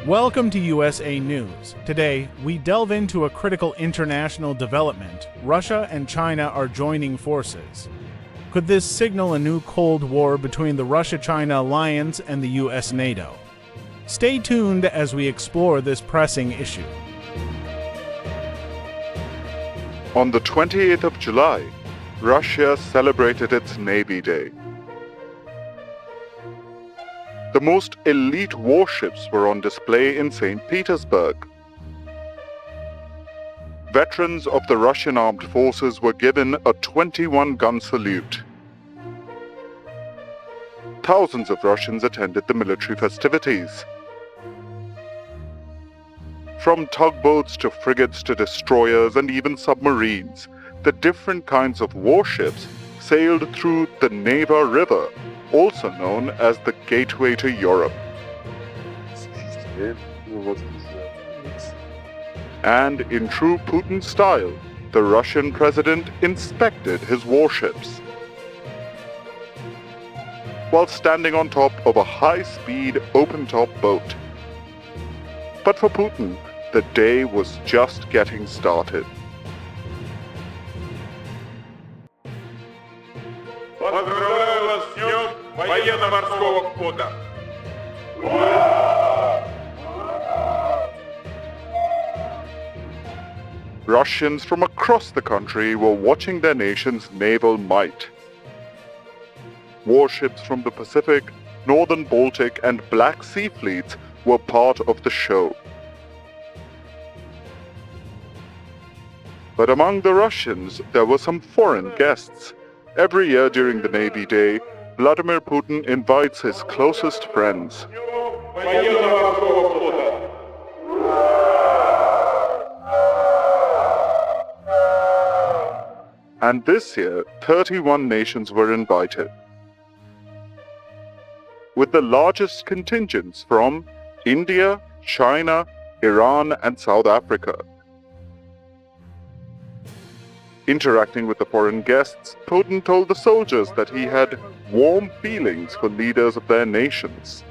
Welcome to USA News. Today, we delve into a critical international development. Russia and China are joining forces. Could this signal a new Cold War between the Russia-China alliance and the US and NATO? Stay tuned as we explore this pressing issue. On the 28th of July, Russia celebrated its Navy Day. The most elite warships were on display in St. Petersburg. Veterans of the Russian armed forces were given a 21-gun salute. Thousands of Russians attended the military festivities. From tugboats to frigates to destroyers and even submarines, the different kinds of warships sailed through the Neva River, also known as the Gateway to Europe. And in true Putin style, the Russian president inspected his warships. While standing on top of a high-speed, open-top boat. But for Putin, the day was just getting started. Поздравляю вас с Днем военно-морского флота! Russians from across the country were watching their nation's naval might. Warships from the Pacific, Northern Baltic, and Black Sea fleets were part of the show. But among the Russians, there were some foreign guests. Every year during the Navy Day, Vladimir Putin invites his closest friends. And this year, 31 nations were invited, with the largest contingents from India, China, Iran, and South Africa. Interacting with the foreign guests, Putin told the soldiers that he had warm feelings for leaders of their nations.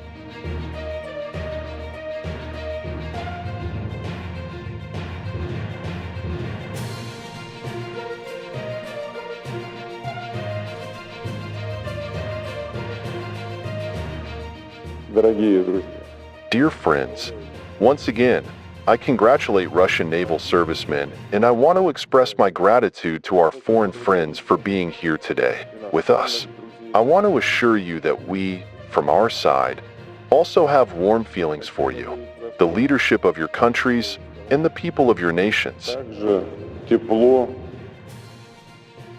Dear friends, once again, I congratulate Russian naval servicemen, and I want to express my gratitude to our foreign friends for being here today with us. I want to assure you that we, from our side, also have warm feelings for you, the leadership of your countries, and the people of your nations.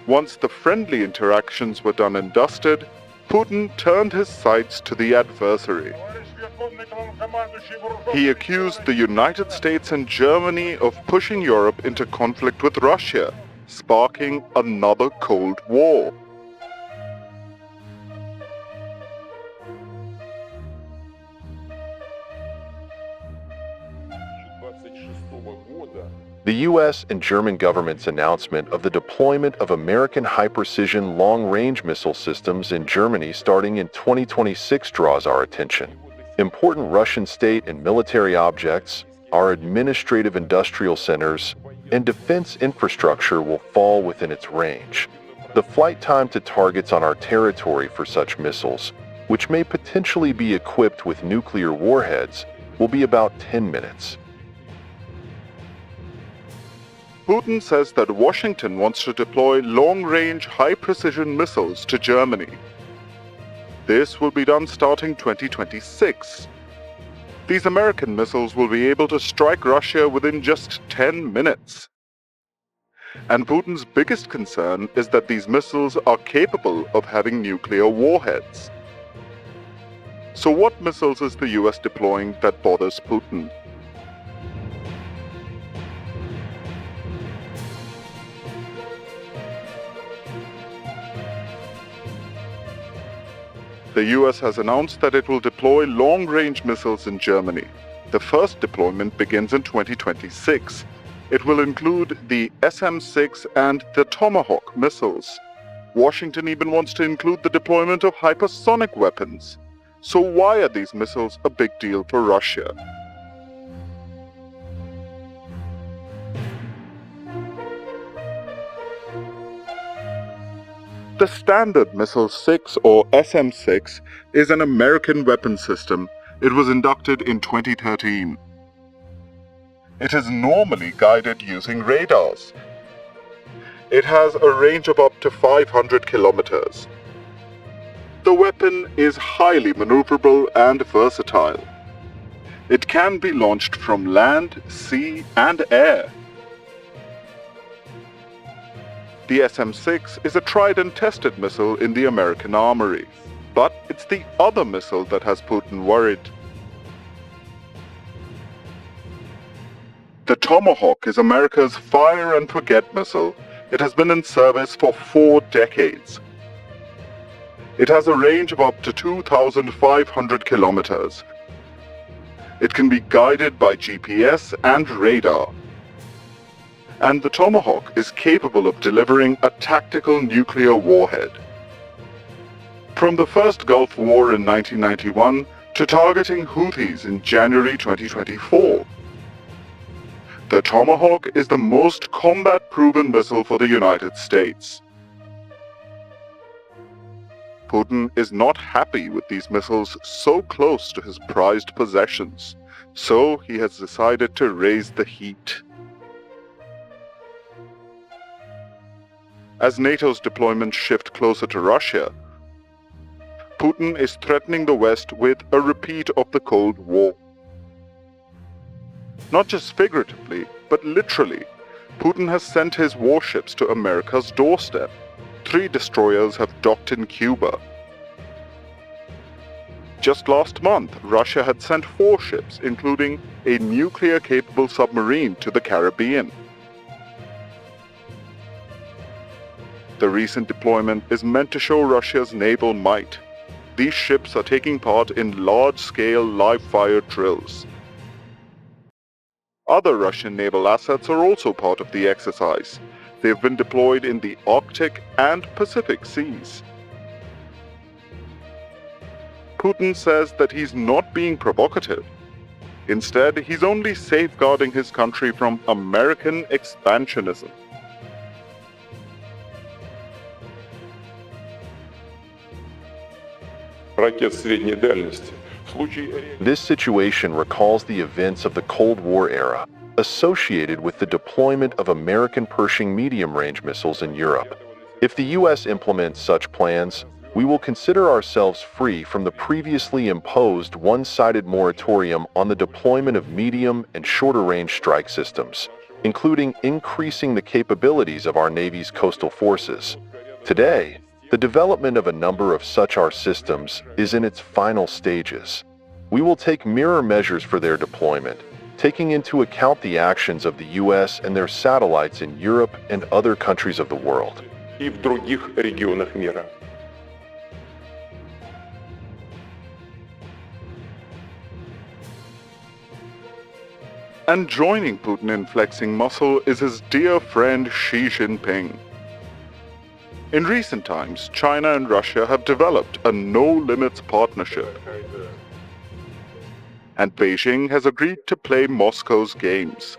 Once the friendly interactions were done and dusted, Putin turned his sights to the adversary. He accused the United States and Germany of pushing Europe into conflict with Russia, sparking another Cold War. The US and German government's announcement of the deployment of American high-precision long-range missile systems in Germany starting in 2026 draws our attention. Important Russian state and military objects, our administrative industrial centers, and defense infrastructure will fall within its range. The flight time to targets on our territory for such missiles, which may potentially be equipped with nuclear warheads, will be about 10 minutes. Putin says that Washington wants to deploy long-range, high-precision missiles to Germany. This will be done starting 2026. These American missiles will be able to strike Russia within just 10 minutes. And Putin's biggest concern is that these missiles are capable of having nuclear warheads. So what missiles is the US deploying that bothers Putin? The US has announced that it will deploy long-range missiles in Germany. The first deployment begins in 2026. It will include the SM-6 and the Tomahawk missiles. Washington even wants to include the deployment of hypersonic weapons. So why are these missiles a big deal for Russia? The Standard Missile 6 or SM-6 is an American weapon system. It was inducted in 2013. It is normally guided using radars. It has a range of up to 500 kilometers. The weapon is highly maneuverable and versatile. It can be launched from land, sea, and air. The SM-6 is a tried and tested missile in the American armory, but it's the other missile that has Putin worried. The Tomahawk is America's fire and forget missile. It has been in service for 4 decades. It has a range of up to 2,500 kilometers. It can be guided by GPS and radar. And the Tomahawk is capable of delivering a tactical nuclear warhead. From the first Gulf War in 1991 to targeting Houthis in January 2024, the Tomahawk is the most combat-proven missile for the United States. Putin is not happy with these missiles so close to his prized possessions, so he has decided to raise the heat. As NATO's deployments shift closer to Russia, Putin is threatening the West with a repeat of the Cold War. Not just figuratively, but literally, Putin has sent his warships to America's doorstep. 3 destroyers have docked in Cuba. Just last month, Russia had sent 4 ships, including a nuclear-capable submarine, to the Caribbean. The recent deployment is meant to show Russia's naval might. These ships are taking part in large-scale live-fire drills. Other Russian naval assets are also part of the exercise. They've been deployed in the Arctic and Pacific seas. Putin says that he's not being provocative. Instead, he's only safeguarding his country from American expansionism. This situation recalls the events of the Cold War era, associated with the deployment of American Pershing medium-range missiles in Europe. If the U.S. implements such plans, we will consider ourselves free from the previously imposed one-sided moratorium on the deployment of medium and shorter-range strike systems, including increasing the capabilities of our Navy's coastal forces. Today, the development of a number of such our systems is in its final stages. We will take mirror measures for their deployment, taking into account the actions of the U.S. and their satellites in Europe and other countries of the world. And joining Putin in flexing muscle is his dear friend Xi Jinping. In recent times, China and Russia have developed a no-limits partnership. And Beijing has agreed to play Moscow's games.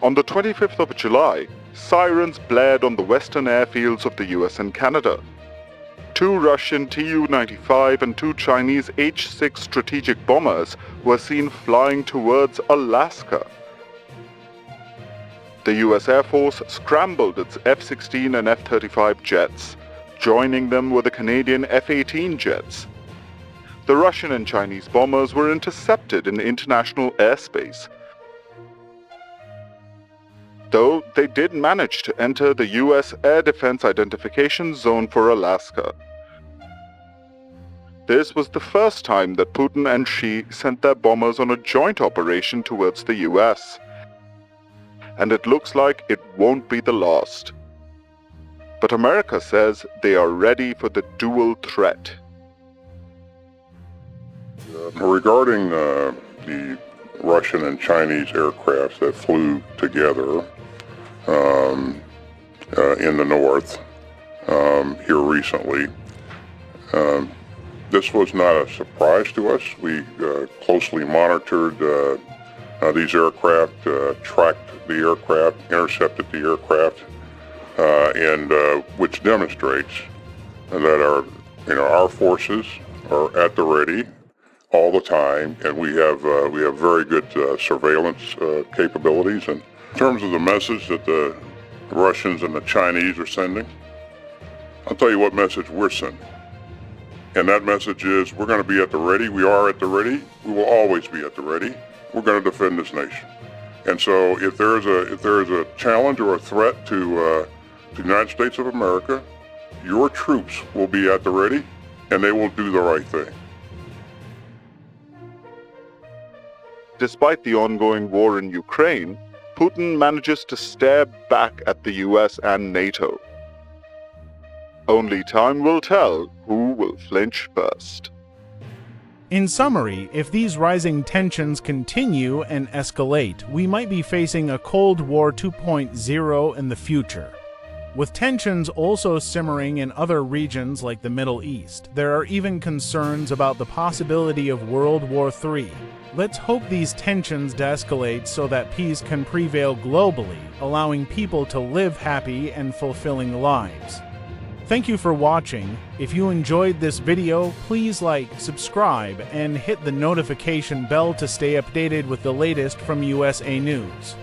On the 25th of July, sirens blared on the western airfields of the US and Canada. 2 Russian Tu-95 and 2 Chinese H-6 strategic bombers were seen flying towards Alaska. The US Air Force scrambled its F-16 and F-35 jets. Joining them were the Canadian F-18 jets. The Russian and Chinese bombers were intercepted in international airspace, though they did manage to enter the US Air Defense Identification Zone for Alaska. This was the first time that Putin and Xi sent their bombers on a joint operation towards the US. And it looks like it won't be the last. But America says they are ready for the dual threat. Regarding the Russian and Chinese aircraft that flew together in the north here recently, this was not a surprise to us. We closely monitored these aircraft, tracked the aircraft, intercepted the aircraft and which demonstrates that our forces are at the ready all the time, and we have very good surveillance capabilities. And in terms of the message that the Russians and the Chinese are sending, I'll tell you what message we're sending. And that message is, we're going to be at the ready. We are at the ready. We will always be at the ready. We're going to defend this nation. And so if there is a challenge or a threat to the United States of America, your troops will be at the ready, and they will do the right thing. Despite the ongoing war in Ukraine, Putin manages to stare back at the US and NATO. Only time will tell who will flinch first. In summary, if these rising tensions continue and escalate, we might be facing a Cold War 2.0 in the future. With tensions also simmering in other regions like the Middle East, there are even concerns about the possibility of World War III. Let's hope these tensions de-escalate so that peace can prevail globally, allowing people to live happy and fulfilling lives. Thank you for watching. If you enjoyed this video, please like, subscribe, and hit the notification bell to stay updated with the latest from USA News.